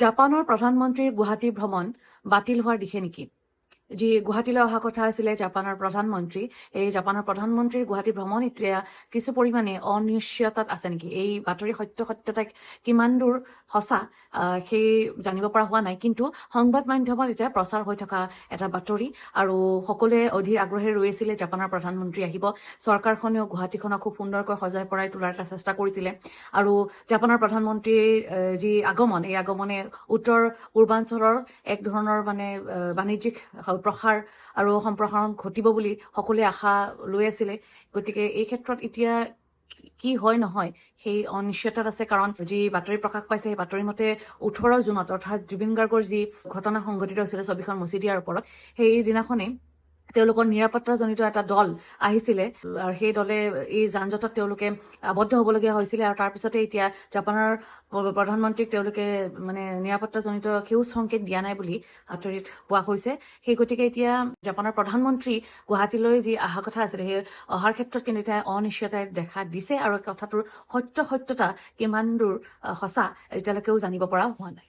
জাপানৰ প্ৰধানমন্ত্ৰীৰ গুৱাহাটী ভ্ৰমণ বাতিল হোৱাৰ দিশে নেকি? যি গুৱাহাটীলৈ অহা কথা আছিলে জাপানৰ প্ৰধানমন্ত্ৰী, এই জাপানৰ প্ৰধানমন্ত্ৰীৰ গুৱাহাটী ভ্ৰমণ এতিয়া কিছু পৰিমাণে অনিশ্চয়তাত আছে নেকি? এই বাতৰিৰ সত্যতা কিমান দূৰ সঁচা সেই জানিব পৰা হোৱা নাই, কিন্তু সংবাদ মাধ্যমত এতিয়া প্ৰচাৰ হৈ থকা এটা বাতৰি, আৰু সকলোৱে অধীৰ আগ্ৰহে ৰৈ আছিলে জাপানৰ প্ৰধানমন্ত্ৰী আহিব। চৰকাৰখনেও গুৱাহাটীখনক খুব সুন্দৰকৈ সজাই পৰাই তোলাৰ এটা চেষ্টা কৰিছিলে, আৰু জাপানৰ প্ৰধানমন্ত্ৰীৰ যি আগমন, এই আগমনে উত্তৰ পূৰ্বাঞ্চলৰ এক ধৰণৰ মানে বাণিজ্যিক প্ৰসাৰ আৰু সম্প্ৰসাৰণ ঘটিব বুলি সকলোৱে আশা লৈ আছিলে। গতিকে এই ক্ষেত্ৰত এতিয়া কি হয় নহয় সেই অনিশ্চয়তাত আছে, কাৰণ যি বাতৰি প্ৰকাশ পাইছে সেই বাতৰি মতে 18 জুনত, অৰ্থাৎ জুবিন গাৰ্গৰ যি ঘটনা সংঘটিত হৈছিলে ছবিখন মচি দিয়াৰ ওপৰত, সেই দিনাখনেই তেওঁলোকৰ নিৰাপত্তাজনিত এটা দল আহিছিলে, আৰু সেই দলে এই যান জঁটত তেওঁলোকে আবদ্ধ হ'বলগীয়া হৈছিলে, আৰু তাৰপিছতে এতিয়া জাপানৰ প্ৰধানমন্ত্ৰীক তেওঁলোকে মানে নিৰাপত্তাজনিত সেউজ সংকেত দিয়া নাই বুলি বাতৰিত পোৱা হৈছে। সেই গতিকে এতিয়া জাপানৰ প্ৰধানমন্ত্ৰী গুৱাহাটীলৈ যি অহা কথা আছিলে, সেই অহাৰ ক্ষেত্ৰত কিন্তু এতিয়া অনিশ্চয়তাই দেখা দিছে, আৰু কথাটোৰ সত্যতা কিমান দূৰ সঁচা এতিয়ালৈকেও জানিব পৰা হোৱা নাই।